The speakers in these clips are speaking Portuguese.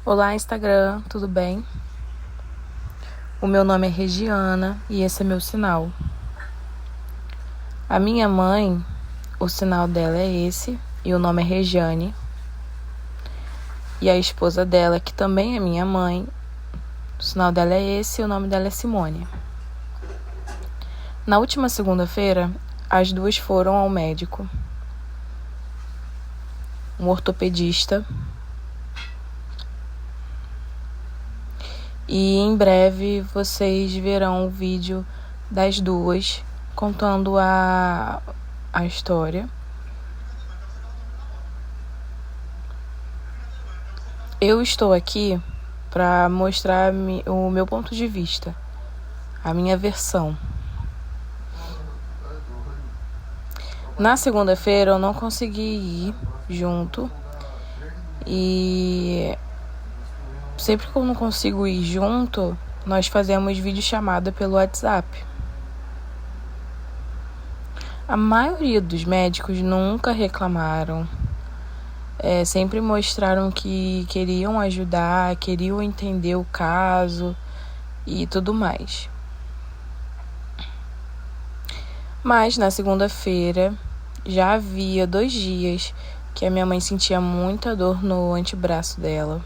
Olá, Instagram, tudo bem? O meu nome é Regiana e esse é meu sinal. A minha mãe, o sinal dela é esse e o nome é Regiane. E a esposa dela, que também é minha mãe, o sinal dela é esse e o nome dela é Simone. Na última segunda-feira, as duas foram ao médico, um ortopedista. E em breve vocês verão o vídeo das duas contando a história. Eu estou aqui para mostrar o meu ponto de vista, a minha versão. Na segunda-feira eu não consegui ir junto e sempre que eu não consigo ir junto, nós fazemos videochamada pelo WhatsApp. A maioria dos médicos nunca reclamaram. Sempre mostraram que queriam ajudar, queriam entender o caso e tudo mais. Mas na segunda-feira já havia 2 dias que a minha mãe sentia muita dor no antebraço dela.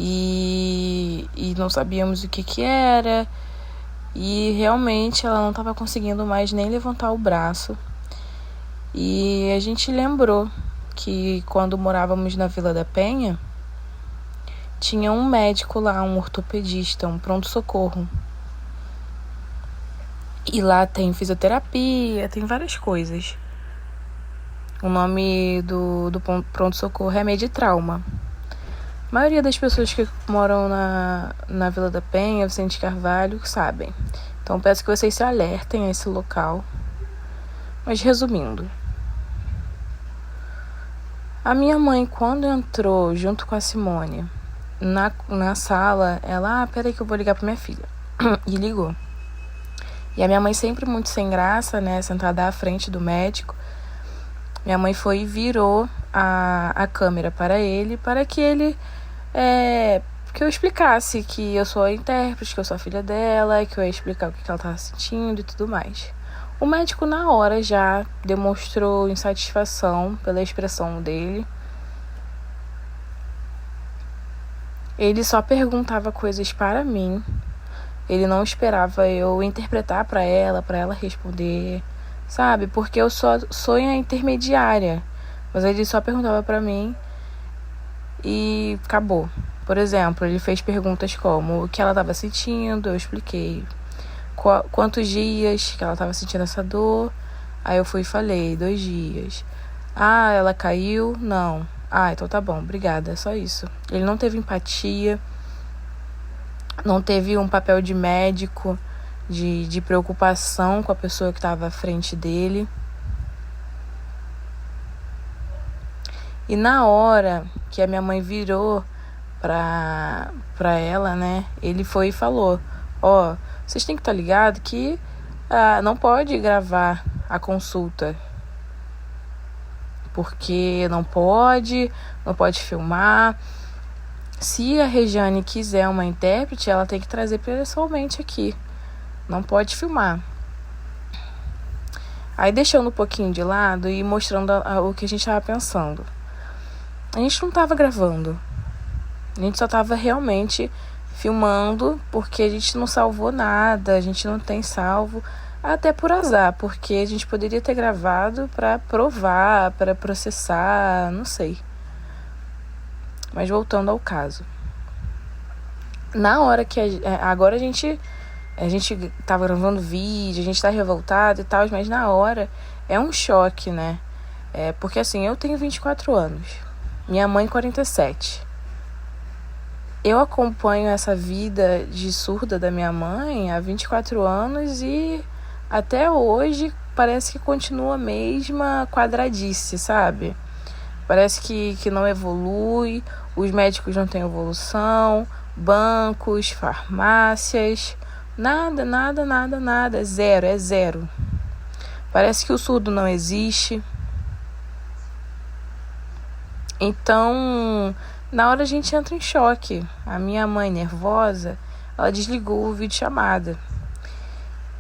E não sabíamos o que era. E realmente ela não estava conseguindo mais nem levantar o braço. E a gente lembrou que quando morávamos na Vila da Penha, tinha um médico lá, um ortopedista, um pronto-socorro. E lá tem fisioterapia, tem várias coisas. O nome do pronto-socorro é Meditrauma. A maioria das pessoas que moram na Vila da Penha, Vicente Carvalho, sabem. Então peço que vocês se alertem a esse local. Mas resumindo, a minha mãe, quando entrou junto com a Simone na sala, ela, peraí que eu vou ligar pra minha filha. E ligou. E a minha mãe sempre muito sem graça, né, sentada à frente do médico. Minha mãe foi e virou a câmera para ele, para que ele que eu explicasse que eu sou a intérprete, que eu sou a filha dela, que eu ia explicar o que ela estava sentindo e tudo mais. O médico na hora já demonstrou insatisfação pela expressão dele. Ele só perguntava coisas para mim. Ele não esperava eu interpretar para ela responder, sabe? Porque eu só sou a intermediária. Mas ele só perguntava para mim e acabou. Por exemplo, ele fez perguntas como o que ela estava sentindo, eu expliquei. Quantos dias que ela estava sentindo essa dor? Aí eu fui e falei, 2 dias. Ah, ela caiu? Não. Ah, então tá bom, obrigada, é só isso. Ele não teve empatia, não teve um papel de médico, de preocupação com a pessoa que estava à frente dele. E na hora que a minha mãe virou pra ela, né, ele foi e falou, vocês têm que estar ligados que não pode gravar a consulta. Porque não pode filmar. Se a Regiane quiser uma intérprete, ela tem que trazer pessoalmente aqui. Não pode filmar. Aí deixando um pouquinho de lado e mostrando o que a gente estava pensando. A gente não estava gravando. A gente só estava realmente filmando porque a gente não salvou nada. A gente não tem salvo. Até por azar, porque a gente poderia ter gravado para provar, para processar, não sei. Mas voltando ao caso. Na hora que agora a gente tava gravando vídeo, a gente tá revoltado e tal, mas na hora é um choque, né? Porque assim, eu tenho 24 anos, minha mãe 47. Eu acompanho essa vida de surda da minha mãe há 24 anos e até hoje parece que continua a mesma quadradice, sabe? Parece que não evolui, os médicos não têm evolução, bancos, farmácias, nada, é zero. Parece que o surdo não existe. Então, Na hora a gente entra em choque. A minha mãe, nervosa, ela desligou o videochamada.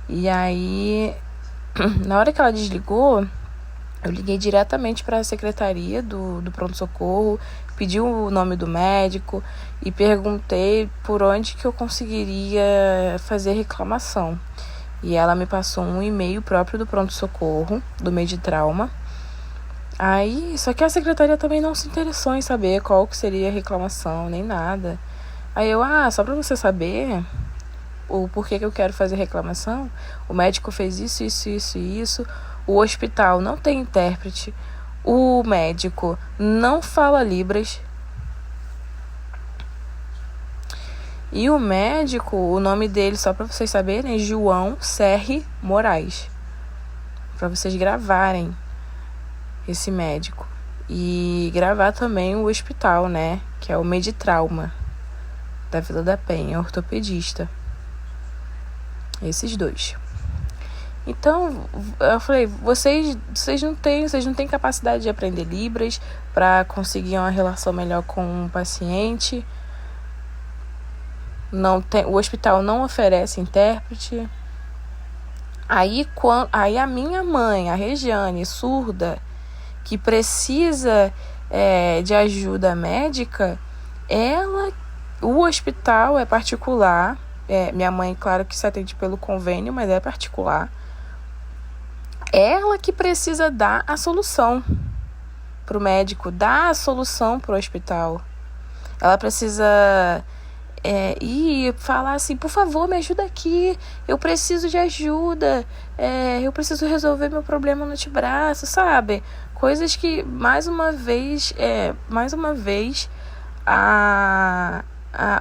E aí, na hora que ela desligou, eu liguei diretamente para a secretaria do pronto-socorro, pedi o nome do médico e perguntei por onde que eu conseguiria fazer reclamação. E ela me passou um e-mail próprio do pronto-socorro, do Meditrauma. Aí, só que a secretaria também não se interessou em saber qual que seria a reclamação, nem nada. Aí eu, só pra você saber o porquê que eu quero fazer reclamação, o médico fez isso, isso, isso e isso, o hospital não tem intérprete, o médico não fala Libras. E o médico, o nome dele, só pra vocês saberem, é João Serri Moraes. Pra vocês gravarem esse médico. E gravar também o hospital, né? Que é o Meditrauma, da Vila da Penha, ortopedista. Esses dois. Então, eu falei, vocês não têm capacidade de aprender Libras para conseguir uma relação melhor com o paciente. O hospital não oferece intérprete. Aí a minha mãe, a Regiane, surda, que precisa de ajuda médica, o hospital é particular. Minha mãe, claro que se atende pelo convênio, mas é particular. Ela que precisa dar a solução para o médico, dar a solução para o hospital. Ela precisa ir falar assim, por favor, me ajuda aqui, eu preciso de ajuda, eu preciso resolver meu problema no antebraço, sabe? Coisas que, mais uma vez,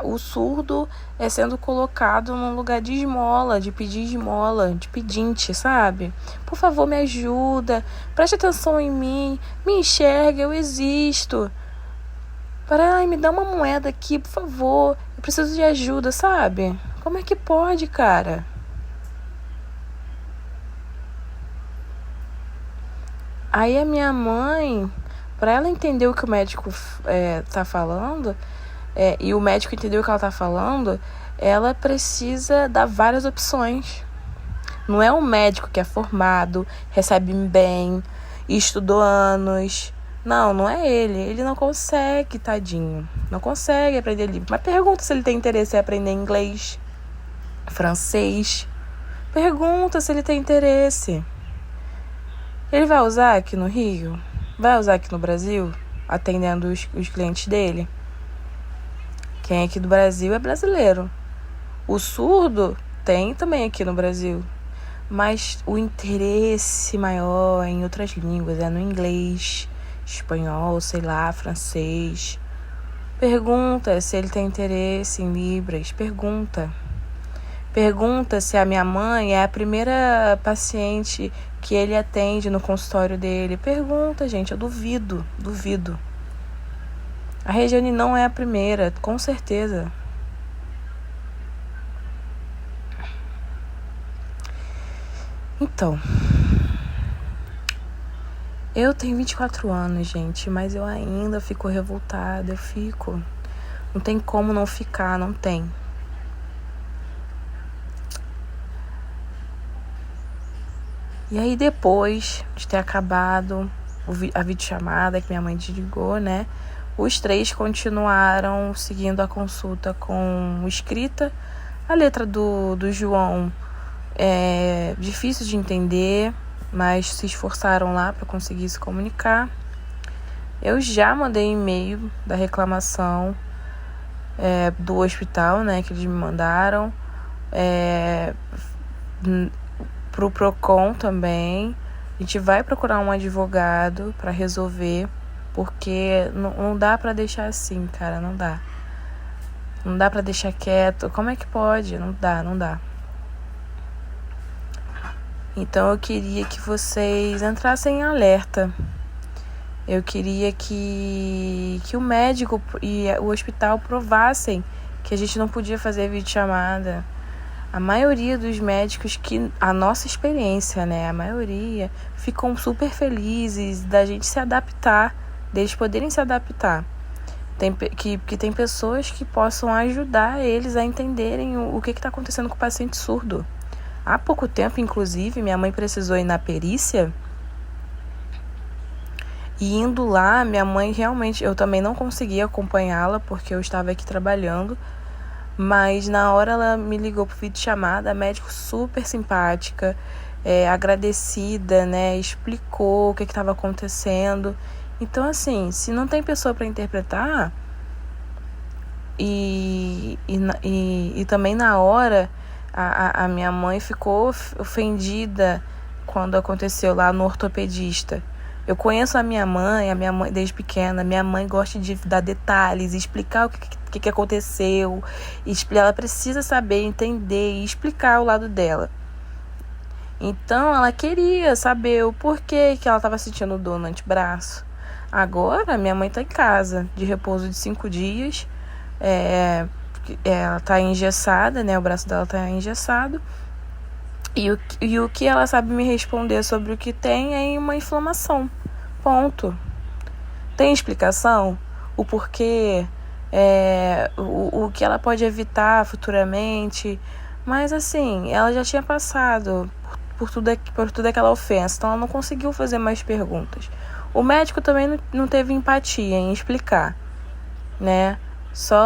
o surdo é sendo colocado num lugar de esmola, de pedir esmola, de pedinte, sabe? Por favor, me ajuda, preste atenção em mim, me enxerga, eu existo. Me dá uma moeda aqui, por favor, eu preciso de ajuda, sabe? Como é que pode, cara? Aí a minha mãe, para ela entender o que o médico tá falando, e o médico entender o que ela tá falando, ela precisa dar várias opções. Não é um médico que é formado, recebe bem, estudou anos. Não é ele. Ele não consegue, tadinho. Não consegue aprender livro. Mas pergunta se ele tem interesse em aprender inglês, francês. Pergunta se ele tem interesse. Ele vai usar aqui no Rio? Vai usar aqui no Brasil? Atendendo os clientes dele? Quem é aqui do Brasil é brasileiro. O surdo tem também aqui no Brasil. Mas o interesse maior é em outras línguas. É no inglês, espanhol, sei lá, francês. Pergunta se ele tem interesse em Libras. Pergunta se a minha mãe é a primeira paciente que ele atende no consultório dele. Pergunta, gente, eu duvido. A Regiane não é a primeira, com certeza. Então, eu tenho 24 anos, gente, mas eu ainda fico revoltada, Não tem como não ficar, não tem. E aí depois de ter acabado a videochamada que minha mãe desligou, né? Os 3 continuaram seguindo a consulta com escrita. A letra do João é difícil de entender, mas se esforçaram lá para conseguir se comunicar. Eu já mandei e-mail da reclamação do hospital, né, que eles me mandaram, pro Procon também. A gente vai procurar um advogado para resolver, porque não dá para deixar assim, cara, não dá. Não dá para deixar quieto. Como é que pode? Não dá. Então eu queria que vocês entrassem em alerta. Eu queria que o médico e o hospital provassem que a gente não podia fazer videochamada. A maioria dos médicos, a nossa experiência, né? A maioria ficam super felizes da gente se adaptar, deles poderem se adaptar. que tem pessoas que possam ajudar eles a entenderem o que está acontecendo com o paciente surdo. Há pouco tempo, inclusive, minha mãe precisou ir na perícia. E indo lá, minha mãe realmente... Eu também não conseguia acompanhá-la porque eu estava aqui trabalhando. Mas na hora ela me ligou por videochamada, a médica super simpática, agradecida, né? Explicou o que estava acontecendo. Então, assim, se não tem pessoa para interpretar... E também na hora, a minha mãe ficou ofendida quando aconteceu lá no ortopedista. Eu conheço a minha mãe desde pequena. Minha mãe gosta de dar detalhes, explicar o que aconteceu. Ela precisa saber, entender e explicar o lado dela. Então, ela queria saber o porquê que ela estava sentindo dor no antebraço. Agora, minha mãe está em casa, de repouso de 5 dias. Ela tá engessada, né? O braço dela tá engessado. E o que ela sabe me responder sobre o que tem é uma inflamação. Ponto. Tem explicação? O porquê? O que ela pode evitar futuramente? Mas assim, ela já tinha passado por toda aquela ofensa. Então ela não conseguiu fazer mais perguntas. O médico também não teve empatia em explicar, né? Só